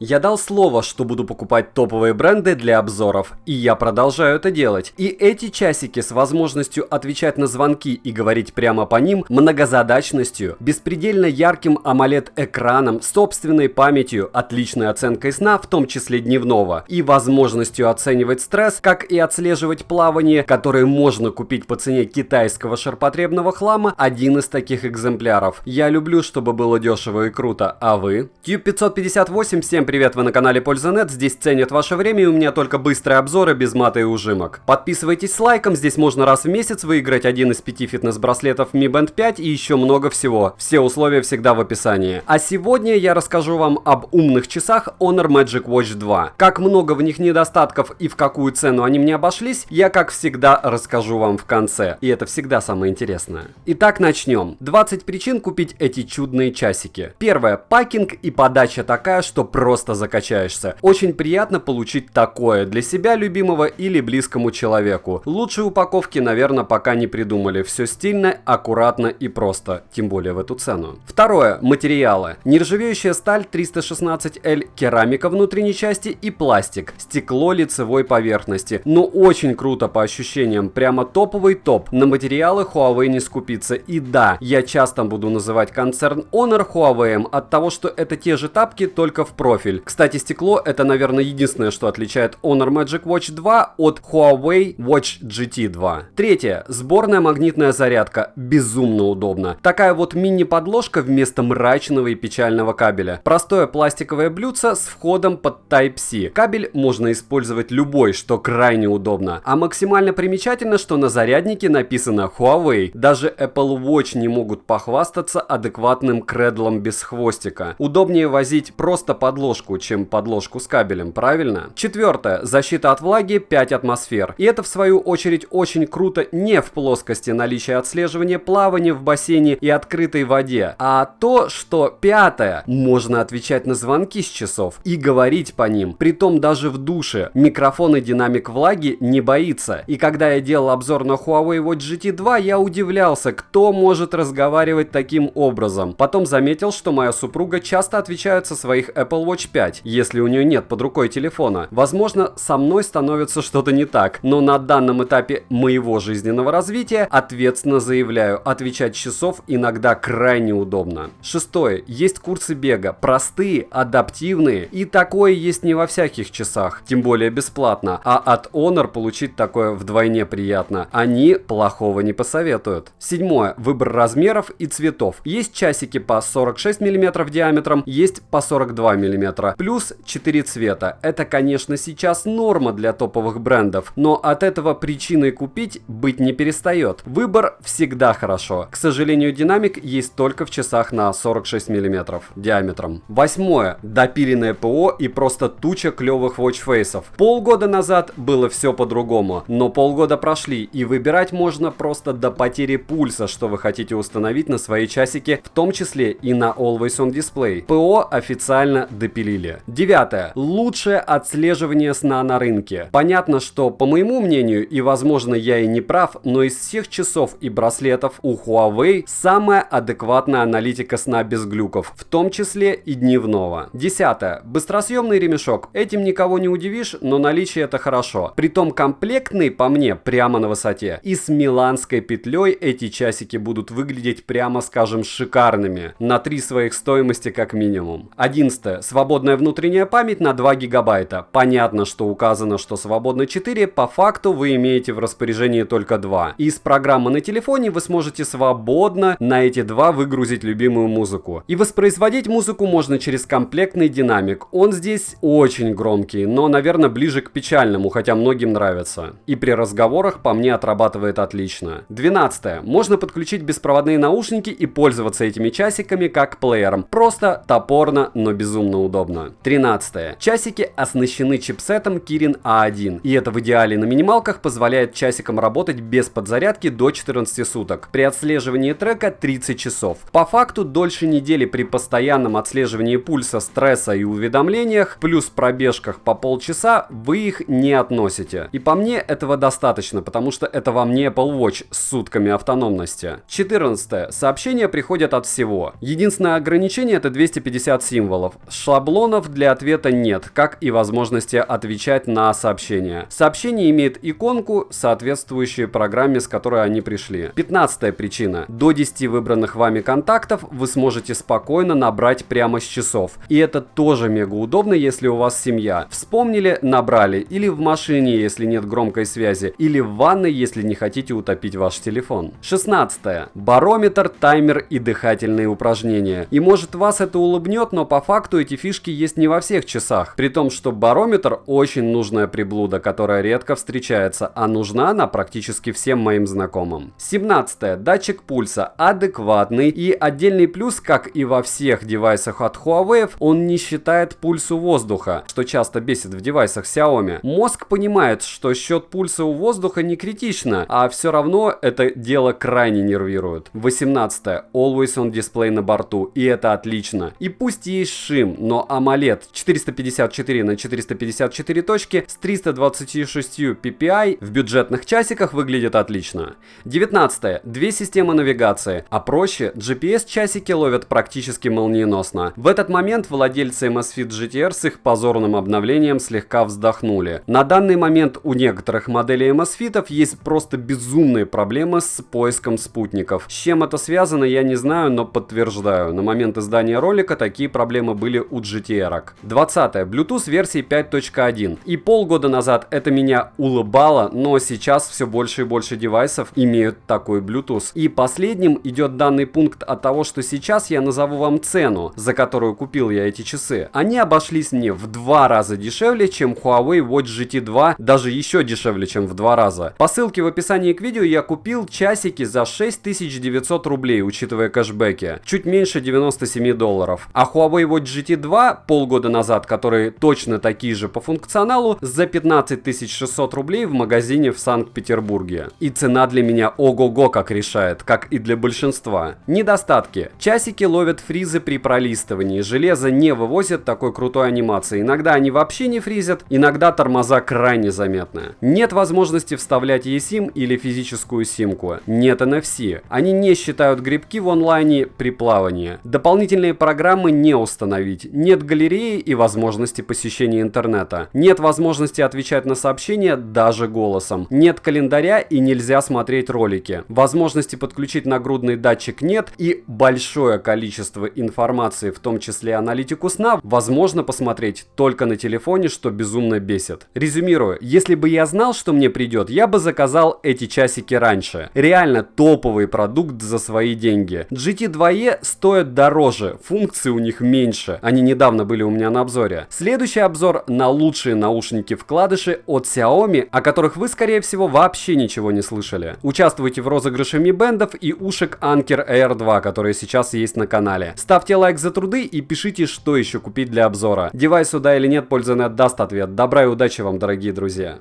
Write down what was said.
Я дал слово, что буду покупать топовые бренды для обзоров, и я продолжаю это делать. И эти часики с возможностью отвечать на звонки и говорить прямо по ним, многозадачностью, беспредельно ярким AMOLED-экраном, собственной памятью, отличной оценкой сна, в том числе дневного, и возможностью оценивать стресс, как и отслеживать плавание, которые можно купить по цене китайского ширпотребного хлама, один из таких экземпляров. Я люблю, чтобы было дешево и круто, а вы? Tube558, всем привет, вы на канале Польза.нет, здесь ценят ваше время и у меня только быстрые обзоры без мата и ужимок. Подписывайтесь с лайком, здесь можно раз в месяц выиграть один из 5 фитнес-браслетов Mi Band 5 и еще много всего. Все условия всегда в описании. А сегодня я расскажу вам об умных часах Honor Magic Watch 2. Как много в них недостатков и в какую цену они мне обошлись, я как всегда расскажу вам в конце. И это всегда самое интересное. Итак, начнем. 20 причин купить эти чудные часики. Первое. Пакинг и подача такая, что просто закачаешься. Очень приятно получить такое для себя любимого или близкому человеку. Лучшей упаковки, наверное, пока не придумали. Все стильно, аккуратно и просто. Тем более в эту цену. Второе. Материалы. Нержавеющая сталь 316L, керамика внутренней части и пластик. Стекло лицевой поверхности. Но очень круто по ощущениям. Прямо топовый топ. На материалы Huawei не скупиться. И да, я часто буду называть концерн Honor Huawei от того, что это те же тапки, только в профиль. Кстати, стекло это, наверное, единственное, что отличает Honor Magic Watch 2 от Huawei Watch GT 2. Третье. Сборная магнитная зарядка. Безумно удобно. Такая вот мини-подложка вместо мрачного и печального кабеля. Простое пластиковое блюдце с входом под Type-C. Кабель можно использовать любой, что крайне удобно. А максимально примечательно, что на заряднике написано Huawei. Даже Apple Watch не могут похвастаться адекватным кредлом без хвостика. Удобнее возить просто подложку, чем подложку с кабелем, правильно? Четвертое. Защита от влаги 5 атмосфер. И это в свою очередь очень круто не в плоскости наличия отслеживания плавания в бассейне и открытой воде, а то, что пятое. Можно отвечать на звонки с часов и говорить по ним. Притом даже в душе. Микрофон и динамик влаги не боится. И когда я делал обзор на Huawei Watch GT 2, я удивлялся, кто может разговаривать таким образом. Потом заметил, что моя супруга часто отвечает со своих Apple Watch 5, если у нее нет под рукой телефона. Возможно, со мной становится что-то не так, но на данном этапе моего жизненного развития ответственно заявляю, отвечать часов иногда крайне удобно. Шестое. Есть курсы бега. Простые, адаптивные, и такое есть не во всяких часах, тем более бесплатно, а от Honor получить такое вдвойне приятно. Они плохого не посоветуют. Седьмое. Выбор размеров и цветов. Есть часики по 46 мм диаметром, есть по 42 мм. Плюс 4 цвета. Это, конечно, сейчас норма для топовых брендов, но от этого причиной купить быть не перестает. Выбор всегда хорошо. К сожалению, динамик есть только в часах на 46 мм диаметром. Восьмое. Допиленное ПО и просто туча клевых watchface'ов. Полгода назад было все по-другому, но полгода прошли, и выбирать можно просто до потери пульса, что вы хотите установить на свои часики, в том числе и на Always On Display. ПО официально допилили. Девятое. Лучшее отслеживание сна на рынке. Понятно, что, по моему мнению, и возможно я и не прав, но из всех часов и браслетов у Huawei самая адекватная аналитика сна без глюков, в том числе и дневного. Десятое. Быстросъемный ремешок. Этим никого не удивишь, но наличие это хорошо. Притом комплектный, по мне, прямо на высоте. И с миланской петлей эти часики будут выглядеть, прямо скажем, шикарными. На 3 своих стоимости как минимум. 11. Свободная внутренняя память на 2 гигабайта. Понятно, что указано, что свободно 4, по факту вы имеете в распоряжении только 2. Из программы на телефоне вы сможете свободно на эти 2 выгрузить любимую музыку. И воспроизводить музыку можно через комплектный динамик. Он здесь очень громкий, но, наверное, ближе к печальному, хотя многим нравится. И при разговорах по мне отрабатывает отлично. 12. Можно подключить беспроводные наушники и пользоваться этими часиками как плеером. Просто топорно, но безумно удобно. 13. Часики оснащены чипсетом Kirin A1, и это в идеале на минималках позволяет часикам работать без подзарядки до 14 суток. При отслеживании трека 30 часов. По факту дольше недели при постоянном отслеживании пульса, стресса и уведомлениях, плюс пробежках по полчаса, вы их не относите. И по мне этого достаточно, потому что это вам не Apple Watch с сутками автономности. 14. Сообщения приходят от всего. Единственное ограничение это 250 символов. С шаблонов для ответа нет, как и возможности отвечать на сообщения. Сообщение имеет иконку, соответствующую программе, с которой они пришли. 15-я причина. До 10 выбранных вами контактов вы сможете спокойно набрать прямо с часов. И это тоже мега удобно, если у вас семья. Вспомнили, набрали. Или в машине, если нет громкой связи. Или в ванной, если не хотите утопить ваш телефон. 16-е. Барометр, таймер и дыхательные упражнения. И может вас это улыбнет, но по факту эти фишки есть не во всех часах. При том, что барометр очень нужная приблуда, которая редко встречается, а нужна она практически всем моим знакомым. 17-е. Датчик пульса адекватный, и отдельный плюс, как и во всех девайсах от Huawei, он не считает пульсу воздуха, что часто бесит в девайсах Xiaomi. Мозг понимает, что счет пульса у воздуха не критично, а все равно это дело крайне нервирует. 18-е. Always on display на борту, и это отлично. И пусть есть шим, но AMOLED 454 на 454 точки с 326 ppi в бюджетных часиках выглядит отлично. 19-е. Две системы навигации, а проще GPS-часики ловят практически молниеносно. В этот момент владельцы Amazfit GTR с их позорным обновлением слегка вздохнули. На данный момент у некоторых моделей Amazfit есть просто безумные проблемы с поиском спутников. С чем это связано, я не знаю, но подтверждаю. На момент издания ролика такие проблемы были у GTR. 20-е. Bluetooth версии 5.1. И полгода назад это меня улыбало, но сейчас все больше и больше девайсов имеют такой Bluetooth. И последним идет данный пункт от того, что сейчас я назову вам цену, за которую купил я эти часы. Они обошлись мне в 2 раза дешевле, чем Huawei Watch GT 2, даже еще дешевле, чем в 2 раза. По ссылке в описании к видео я купил часики за 6900 рублей, учитывая кэшбэки. Чуть меньше $97. А Huawei Watch GT 2 полгода назад, которые точно такие же по функционалу, за 15600 рублей в магазине в Санкт-Петербурге. И цена для меня ого-го как решает, как и для большинства. Недостатки. Часики ловят фризы при пролистывании. Железо не вывозит такой крутой анимации. Иногда они вообще не фризят, иногда тормоза крайне заметны. Нет возможности вставлять eSIM или физическую симку. Нет NFC. Они не считают грибки в онлайне при плавании. Дополнительные программы не установить. Нет галереи и возможности посещения интернета. Нет возможности отвечать на сообщения даже голосом. Нет календаря и нельзя смотреть ролики. Возможности подключить нагрудный датчик нет, и большое количество информации, в том числе аналитику сна, возможно посмотреть только на телефоне, что безумно бесит. Резюмирую, если бы я знал, что мне придет, я бы заказал эти часики раньше. Реально топовый продукт за свои деньги. GT2e стоят дороже, функций у них меньше. Они недавно были у меня на обзоре. Следующий обзор на лучшие наушники-вкладыши от Xiaomi, о которых вы, скорее всего, вообще ничего не слышали. Участвуйте в розыгрыше Mi Band'ов и ушек Anker Air 2, которые сейчас есть на канале. Ставьте лайк за труды и пишите, что еще купить для обзора. Девайсу да или нет, польза нет даст ответ. Добра и удачи вам, дорогие друзья.